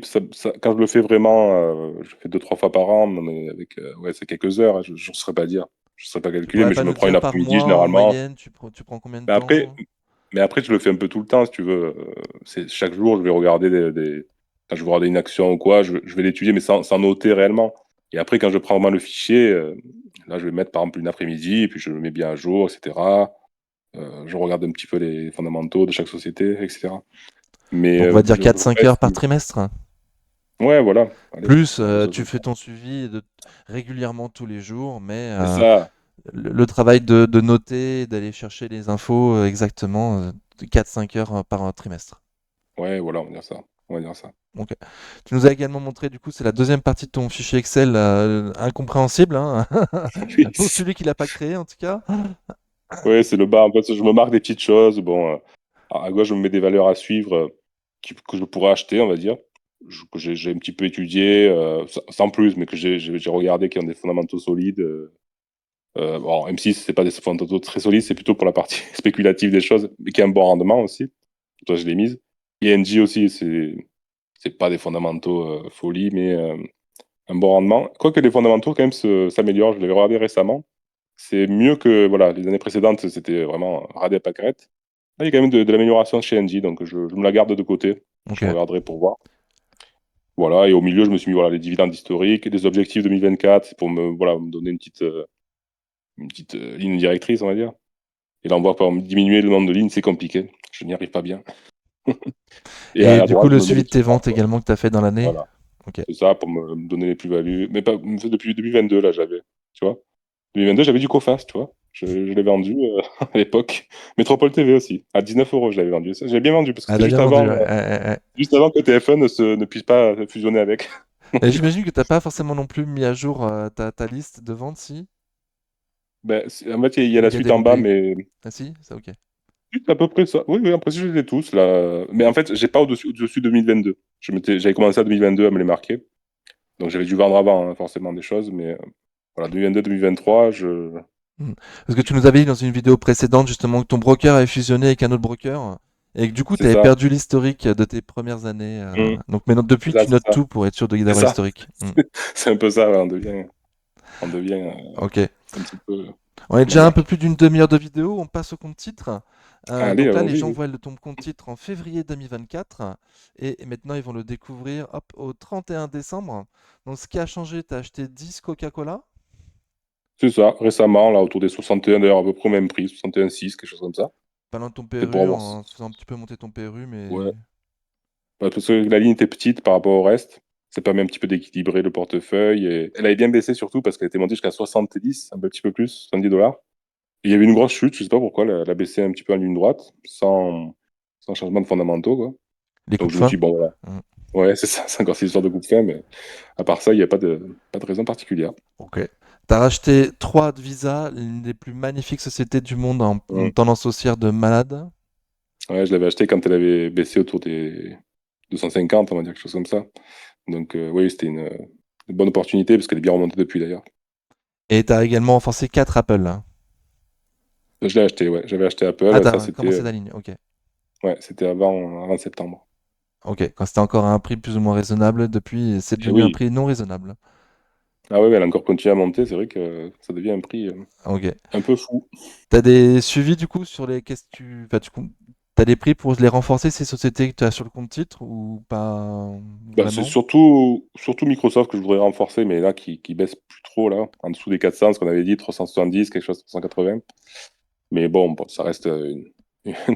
quand je le fais vraiment, je le fais 2-3 fois par an, mais avec, ouais, c'est quelques heures, hein, je ne saurais pas dire. Je ne saurais pas Tu calculer, pourrais mais pas je me nous prends une dire par après-midi mois en généralement. moyenne, tu prends combien de Mais après temps? mais après je le fais un peu tout le temps si tu veux, c'est chaque jour je vais regarder des quand je vais regarder une action ou quoi, je vais l'étudier mais sans noter réellement et après quand je prends vraiment le fichier, là je vais mettre par exemple une après-midi et puis je le mets bien à jour et cetera. Je regarde un petit peu les fondamentaux de chaque société et cetera. Mais, Donc on va dire je 4-5 reste heures par trimestre. ouais voilà, allez, Plus on appelle ça tu comme fais ça. ton suivi régulièrement tous les jours, mais C'est ça. le travail de noter, d'aller chercher les infos exactement, 4-5 heures par trimestre. Ouais, voilà, on va dire ça. On va dire ça. Ok. Tu nous as également montré, du coup, c'est la deuxième partie de ton fichier Excel incompréhensible, hein, Oui, pour celui qui l'a pas créé en tout cas. ouais, c'est le bas. En fait, je me marque des petites choses. Bon, à gauche, je me mets des valeurs à suivre que je pourrais acheter, on va dire. Que j'ai un petit peu étudié, sans plus, mais que j'ai regardé qui ont des fondamentaux solides. Bon, M6, c'est pas des fondamentaux très solides, c'est plutôt pour la partie spéculative des choses, mais qui a un bon rendement aussi. Toi, je l'ai mise. Et NG aussi, c'est pas des fondamentaux folie, mais un bon rendement. Quoique les fondamentaux, quand même, s'améliorent. Je l'avais regardé récemment. C'est mieux que voilà, les années précédentes, c'était vraiment radé à pâquerettes. Là, il y a quand même de l'amélioration chez Engie, donc je me la garde de côté. Ok. Je regarderai pour voir. Voilà, et au milieu, je me suis mis voilà, les dividendes historiques, des objectifs 2024 pour me donner une petite ligne directrice, on va dire. Et là, on voit par exemple, diminuer le nombre de lignes, c'est compliqué. Je n'y arrive pas bien. Et Et à du coup, droite, je le me mets suivi les de tes petites ventes marques. également que tu as fait dans l'année. Voilà, Ok. c'est ça, pour me donner les plus-values. Mais pas, depuis 2022, là, j'avais, tu vois. 2022, j'avais du Coface, tu vois. Je l'ai vendu à l'époque. Métropole TV aussi. À 19 €, je l'avais vendu. J'ai bien vendu parce que Ah, c'était t'as bien vendu, ouais. juste avant que TF1 ne puisse pas fusionner avec. Et j'imagine que t'as pas forcément non plus mis à jour ta liste de ventes, si? Ben, en fait, il y a Ou la il y a suite des en bas, loupés? mais Ah si? Ça, ok. c'est à peu près ça. Oui, oui, après, je les ai tous, là. Mais en fait, j'ai pas au-dessus de 2022. J'avais commencé à 2022 à me les marquer. Donc, j'avais dû vendre avant, hein, forcément, des choses. Mais voilà, 2022, 2023, Hmm. Parce que tu nous avais dit dans une vidéo précédente justement que ton broker avait fusionné avec un autre broker et que du coup tu c'est avais ça. perdu l'historique de tes premières années. Mmh. Donc maintenant C'est depuis ça, tu c'est notes ça. tout pour être sûr C'est d'avoir ça. l'historique. Hmm. C'est un peu ça, ouais, on devient Ok. un petit peu On est déjà un peu maniaque. plus d'une demi-heure de vidéo, on passe au compte titre. Allez, Donc là les allons-y, gens oui. voient ton compte titre en février 2024 et maintenant ils vont le découvrir hop, au 31 décembre. Donc ce qui a changé, tu as acheté 10 Coca-Cola. C'est ça, récemment, là, autour des 61, d'ailleurs, à peu près au même prix, 61,6, quelque chose comme ça. Parlant de ton C'est pour PRU, avoir. en faisant un petit peu monter ton PRU, mais... Ouais. Parce que la ligne était petite par rapport au reste. Ça permet un petit peu d'équilibrer le portefeuille. Et elle avait bien baissé surtout parce qu'elle était montée jusqu'à 70, un petit peu plus, 70 $. Et il y avait une grosse chute, je sais pas pourquoi, elle a baissé un petit peu en ligne droite, sans changement de fondamentaux, quoi. Les Donc coups je de me fin. suis dit, bon, voilà. Hmm. Ouais, c'est ça, c'est encore cette histoire de coupe fin, mais à part ça, il n'y a pas de raison particulière. Ok. T'as racheté 3 de Visa, l'une des plus magnifiques sociétés du monde en Mm. tendance haussière de malade. Ouais, je l'avais acheté quand elle avait baissé autour des 250, on va dire, quelque chose comme ça. Donc, oui, c'était une bonne opportunité parce qu'elle est bien remontée depuis d'ailleurs. Et t'as également renforcé 4 Apple, là. Je l'ai acheté, ouais. J'avais acheté Apple, Ah, ouais, ça t'as c'était commencé ta ligne, ok. ouais, c'était avant septembre. Ok, quand c'était encore à un prix plus ou moins raisonnable, depuis c'est Et devenu un oui. prix non raisonnable. Ah ouais, ouais, elle a encore continué à monter, c'est vrai que ça devient un prix Ok. un peu fou. T'as des suivis du coup sur les... Qu'est-ce que tu... Enfin, t'as des prix pour les renforcer, ces sociétés que tu as sur le compte titre ou pas Bah, c'est vraiment? surtout Microsoft que je voudrais renforcer, mais là qui baisse plus trop là, en dessous des 400, ce qu'on avait dit, 370, quelque chose, 380. Mais bon, ça reste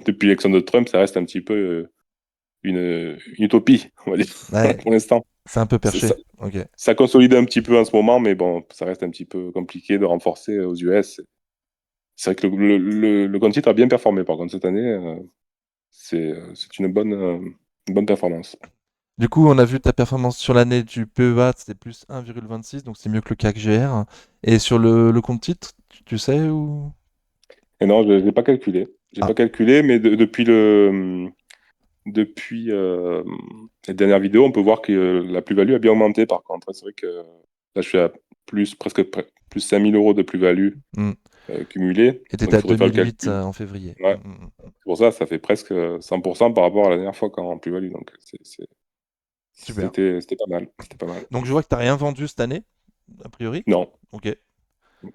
depuis l'élection de Trump, ça reste un petit peu une utopie, on va dire, Ouais, pour l'instant. c'est un peu C'est perché. ça, Ok. ça consolide un petit peu en ce moment, mais bon, ça reste un petit peu compliqué de renforcer aux US. C'est vrai que le compte titre a bien performé, par contre, cette année. C'est une bonne performance. Du coup, on a vu ta performance sur l'année du PEA, c'était plus 1,26, donc c'est mieux que le CAC GR. Et sur le compte titre, tu sais où? Et non, je n'ai pas calculé. J'ai Ah, pas calculé, mais depuis la dernière vidéo, on peut voir que la plus-value a bien augmenté, par contre. C'est vrai que là, je suis à plus 5 000 euros de plus-value hmm. cumulée. Et Donc, t'étais il à faudrait faire le 2008 calcul. en février. Ouais. C'est pour ça, ça fait presque 100% par rapport à la dernière fois qu'en plus-value. Donc, Super. c'était pas mal. C'était pas mal. Donc je vois que t'as rien vendu cette année, a priori. Non, Ok.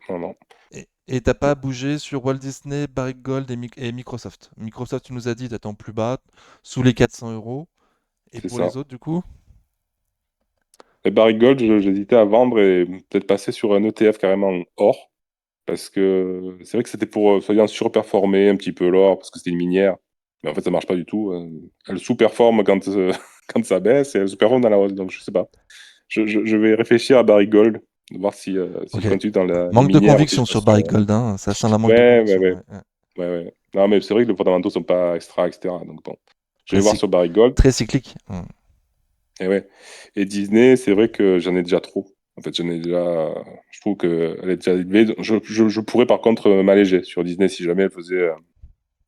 non, non. Et t'as pas bougé sur Walt Disney, Barrick Gold et Microsoft. Microsoft, tu nous as dit, t'attends plus bas, sous les 400 euros. Et C'est pour ça. les autres, du coup? Et Barrick Gold, j'hésitais à vendre et peut-être passer sur un ETF carrément or. Parce que c'est vrai que c'était pour, soi-disant, surperformer un petit peu l'or, parce que c'était une minière. Mais en fait, ça marche pas du tout. Elle sous-performe quand, quand ça baisse et elle sous-performe dans la hausse. Donc, je sais pas. Je vais réfléchir à Barrick Gold, voir si Ok. je continue dans les Manque de minières ou si je conviction passe sur sur. Barrick Gold, hein. Ça sent la manque de Ouais, ouais, conviction. ouais, Ouais, ouais. ouais, ouais. Non, mais c'est vrai que les fondamentaux sont pas extra, etc. Donc, bon. Je Très, vais voir sur Barrick Gold. très cyclique. Et ouais. Et Disney, c'est vrai que j'en ai déjà trop. En fait, j'en ai déjà. Je trouve qu'elle est déjà élevée. Je pourrais par contre m'alléger sur Disney si jamais elle faisait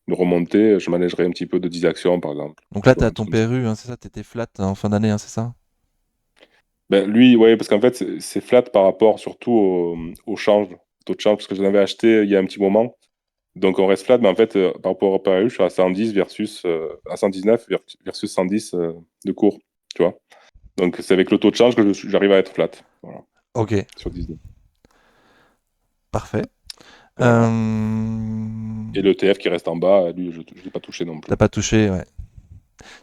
une remontée. Je m'allégerais un petit peu de 10 actions, par exemple. Donc Tu là, vois, t'as un truc ton comme ça. PRU, hein, c'est ça? T'étais flat en fin d'année, hein, c'est ça? Ben, lui, ouais, parce qu'en fait, c'est flat par rapport surtout au change, taux de change, parce que j'en avais acheté il y a un petit moment. Donc on reste flat, mais en fait, par rapport au PRU, je suis à 110 versus à 119 versus 110 de cours. Tu vois. Donc c'est avec le taux de change que j'arrive à être flat. Voilà, Ok, sur Disney. parfait. Voilà. Euh, Et l'ETF qui reste en bas, lui, je ne l'ai pas touché non T'as plus. pas touché, ouais.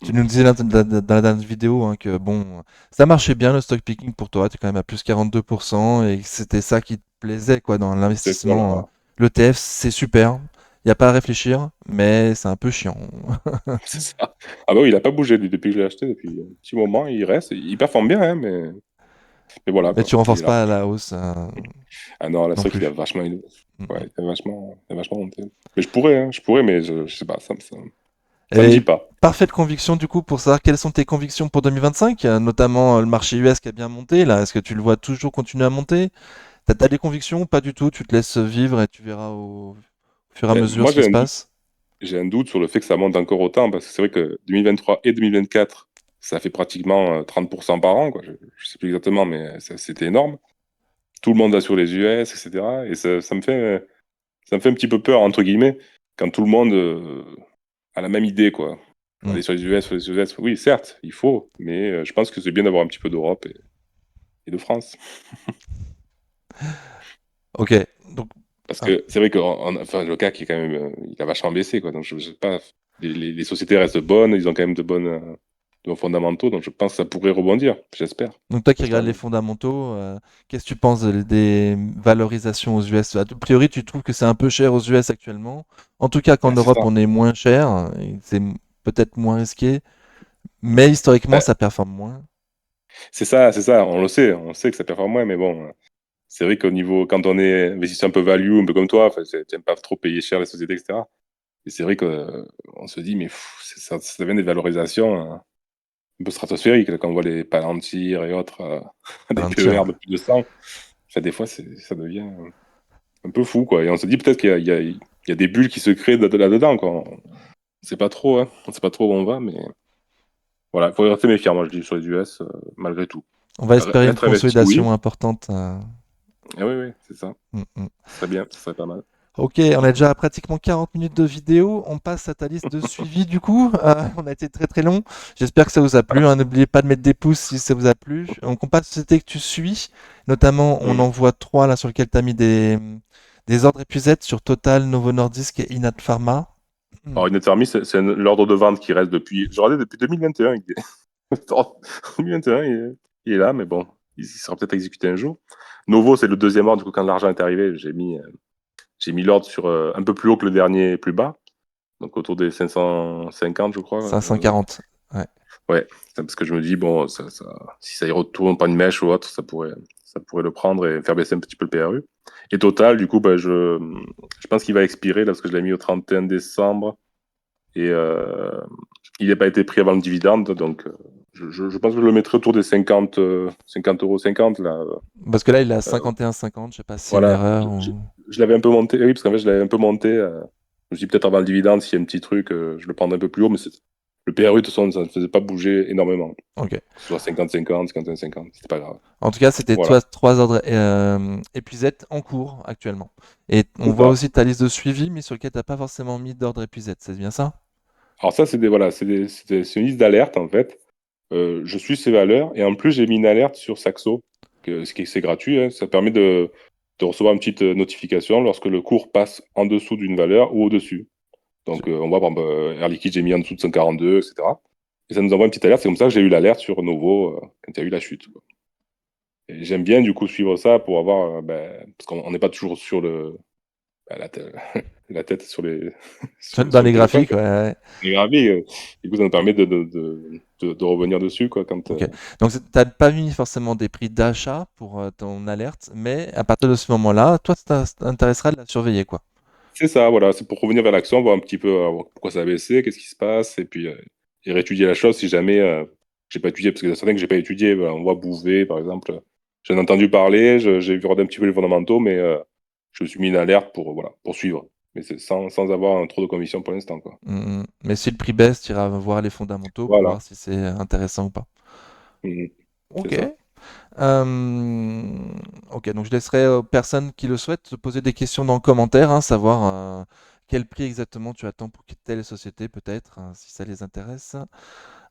Tu Mm. nous disais dans la dernière vidéo hein, que bon, ça marchait bien le stock picking pour toi, tu es quand même à plus 42% et que c'était ça qui te plaisait quoi dans C'est ça, l'investissement. voilà. L'ETF, c'est super, il n'y a pas à réfléchir, mais c'est un peu chiant. C'est ça. Ah bah oui, il a pas bougé lui, depuis que je l'ai acheté, depuis un petit moment, il reste. Il performe bien, hein, mais voilà, Mais quoi. tu Il est renforces là. pas à la hausse Ah non, là, non c'est vrai qu'il a plus. vachement, Mm, ouais, mm. il a vachement monté. Mais je pourrais, mais je sais pas, ça me dit Et pas. parfaite conviction du coup pour savoir quelles sont tes convictions pour 2025, notamment le marché US qui a bien monté là. Est-ce que tu le vois toujours continuer à monter? T'as des convictions ou pas du tout? Tu te laisses vivre et tu verras au fur et à Ben, mesure moi, ce qui se passe? j'ai un doute sur le fait que ça monte encore autant, parce que c'est vrai que 2023 et 2024, ça fait pratiquement 30% par an, quoi. Je sais plus exactement, mais c'était énorme. Tout le monde va sur les US, etc. Et ça me fait un petit peu peur, entre guillemets, quand tout le monde a la même idée, quoi. Mm. Aller sur les US, oui, certes, il faut, mais je pense que c'est bien d'avoir un petit peu d'Europe et de France. Ok, donc Parce ah, que c'est vrai que enfin, le CAC, quand même, il a vachement baissé, quoi. Donc, je sais pas, les sociétés restent bonnes, ils ont quand même de bons fondamentaux, donc je pense que ça pourrait rebondir, j'espère. donc toi qui J'espère regardes les bien. fondamentaux, qu'est-ce que tu penses des valorisations aux US? A priori, tu trouves que c'est un peu cher aux US actuellement. En tout cas, qu'en Ben, c'est Europe, ça. on est moins cher, et c'est peut-être moins risqué, mais historiquement, Ben, ça performe moins. c'est ça, on sait que ça performe moins, mais bon, c'est vrai qu'au niveau, quand on est investisseur un peu value, un peu comme toi, enfin, t'aimes pas trop payer cher les sociétés, etc. Et c'est vrai qu'on se dit, mais ça devient des valorisations un peu stratosphériques, là, quand on voit les Palantir et autres, des Palantir, PER de plus de 100. Enfin, des fois, ça devient un peu fou, quoi. Et on se dit peut-être qu'il y a des bulles qui se créent là-dedans, quoi. On sait pas trop, hein. On sait pas trop où on va, mais voilà, il faut rester méfiant, moi, je dis, sur les US, malgré tout. on va espérer une Être investi, oui. consolidation importante. Ah oui, oui, c'est ça. Mm, mm. Ce serait bien, ce serait pas mal. Ok, on a déjà à pratiquement 40 minutes de vidéo. On passe à ta liste de suivi du coup. On a été très très long. J'espère que ça vous a plu, hein. N'oubliez pas de mettre des pouces si ça vous a plu. Donc on passe aux sociétés que tu suis. Notamment, on Mhm. en voit trois là sur lesquels tu as mis des ordres épuisés sur Total, Novo Nordisk et Inat Pharma. Hmm. Alors, une Army, c'est l'ordre de vente qui reste depuis, je regardais depuis 2021. 2021, il est là, mais bon, il sera peut-être exécuté un jour. Novo, c'est le deuxième ordre, du coup, quand l'argent est arrivé, j'ai mis l'ordre sur un peu plus haut que le dernier plus bas, donc autour des 550, je crois. 540. Ouais. Ouais, parce que je me dis, bon, si ça y retourne pas une mèche ou autre, ça pourrait le prendre et faire baisser un petit peu le PRU. Et total, du coup, bah, je pense qu'il va expirer là, parce que je l'ai mis au 31 décembre et il n'a pas été pris avant le dividende. Donc, je pense que je le mettrai autour des 50 euros 50 là. Parce que là, il est à Euh, 51,50. Je sais pas si c'est une voilà, erreur ou. je l'avais un peu monté, oui, parce qu'en fait, je l'avais un peu monté. Je me suis dit peut-être avant le dividende, s'il y a un petit truc, je le prendrai un peu plus haut, mais le PRU, de toute façon, ça ne faisait pas bouger énormément. Ok. Que ce soit 50-50, 51-50, c'était pas grave. En tout cas, c'était Voilà, trois ordres épuisettes en cours actuellement. Et on c'est voit ça. aussi ta liste de suivi, mais sur lequel tu n'as pas forcément mis d'ordre épuisette. C'est bien ça? Alors ça, voilà, c'est une liste d'alerte, en fait. Je suis ces valeurs, et en plus, j'ai mis une alerte sur Saxo, c'est gratuit, hein. Ça permet de recevoir une petite notification lorsque le cours passe en dessous d'une valeur ou au-dessus. Donc, on voit, par exemple, Air Liquide, j'ai mis en dessous de 142, etc. Et ça nous envoie une petite alerte. C'est comme ça que j'ai eu l'alerte sur Novo quand il y a eu la chute, quoi. Et j'aime bien, du coup, suivre ça pour avoir, parce qu'on n'est pas toujours sur la, tête, la tête sur Dans sur le les téléphone, graphiques, quoi. ouais, ouais. C'est gravé. Du coup, ça nous permet de revenir dessus, quoi, quand, Ok. Donc, tu n'as pas mis forcément des prix d'achat pour ton alerte, mais à partir de ce moment-là, toi, ça t'intéressera de la surveiller, quoi. c'est ça, voilà, c'est pour revenir vers l'action, voir un petit peu pourquoi ça a baissé, qu'est-ce qui se passe, et puis et réétudier la chose si jamais j'ai pas étudié, parce qu'il y a certains que j'ai pas étudié. Voilà, on voit Bouvet, par exemple. J'en ai entendu parler, j'ai vu regarder un petit peu les fondamentaux, mais je me suis mis une alerte pour, voilà, pour suivre. Mais c'est sans avoir trop de conviction pour l'instant, quoi. Mais si le prix baisse, tu iras voir les fondamentaux pour Voilà. voir si c'est intéressant ou pas. Mhm. C'est Ok. ça. Ok, donc je laisserai aux personnes qui le souhaitent se poser des questions dans le commentaire, hein, savoir quel prix exactement tu attends pour telle société, peut-être, hein, si ça les intéresse.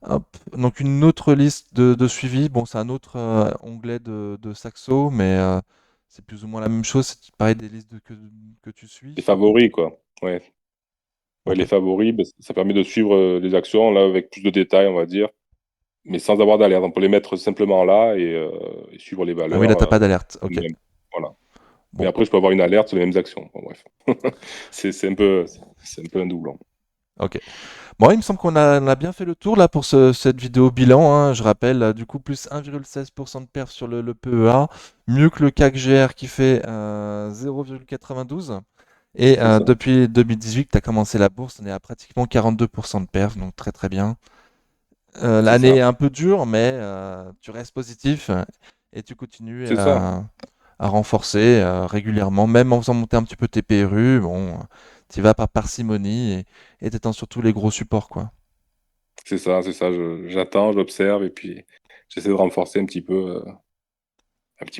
Hop. Donc une autre liste de suivi. Bon, c'est un autre onglet de Saxo, mais c'est plus ou moins la même chose. C'est pareil des listes que tu Les suis. favoris, quoi. Ouais. Ouais, Ok. les favoris, ben, ça permet de suivre les actions, là, avec plus de détails, on va dire, mais sans avoir d'alerte. On peut les mettre simplement là et suivre les Ah oui, là, valeurs t'as pas d'alerte. Ok. elles-mêmes. Voilà. Mais Bon. après, je peux avoir une alerte sur les mêmes actions. Bon, bref. C'est un peu un doublon. Ok. Bon, il me semble on a bien fait le tour là pour cette vidéo bilan, hein. Je rappelle, du coup, plus 1,16% de perf sur le PEA, mieux que le CAC GR qui fait 0,92. Et C'est ça. depuis 2018 que tu as commencé la bourse, on est à pratiquement 42% de perf, donc très très bien. C'est L'année est ça. un peu dure, mais tu restes positif et tu continues C'est ça. à renforcer régulièrement, même en faisant monter un petit peu tes PRU. Bon, tu vas par parcimonie et t'attends surtout les gros supports, quoi. C'est ça. C'est ça. J'attends, j'observe et puis j'essaie de renforcer un petit peu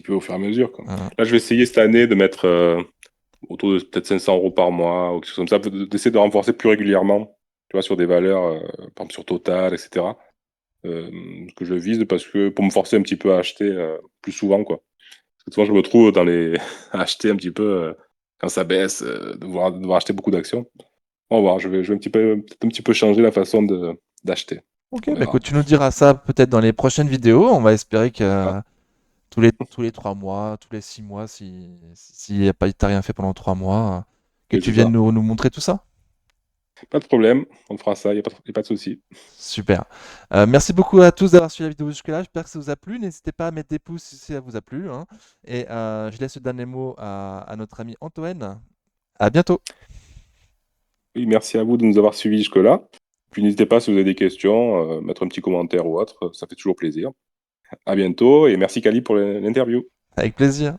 au fur et à mesure, quoi. Hein. Là, je vais essayer cette année de mettre autour de peut-être 500 euros par mois ou quelque chose comme ça, d'essayer de renforcer plus régulièrement, tu vois, sur des valeurs, par exemple sur Total, etc. Que je vise parce que pour me forcer un petit peu à acheter plus souvent, quoi. Parce que souvent, je me retrouve à acheter un petit peu quand ça baisse, devoir acheter beaucoup d'actions. On va voir, je vais peut-être un petit peu changer la façon d'acheter. Ok, On bah verra. écoute, tu nous diras ça peut-être dans les prochaines vidéos. On va espérer que Ah, tous les 3 mois, tous les 6 mois, si y a pas, t'as rien fait pendant 3 mois, que oui, tu c'est viennes ça. nous montrer tout ça. Pas de problème, on fera ça, il n'y a y a pas de souci. Super. Merci beaucoup à tous d'avoir suivi la vidéo jusque-là. J'espère que ça vous a plu. N'hésitez pas à mettre des pouces si ça vous a plu, hein. Et je laisse le dernier mot à notre ami Antoine. À bientôt. Oui, merci à vous de nous avoir suivis jusque-là. Puis n'hésitez pas si vous avez des questions, mettre un petit commentaire ou autre, ça fait toujours plaisir. À bientôt et merci Kali pour l'interview. Avec plaisir.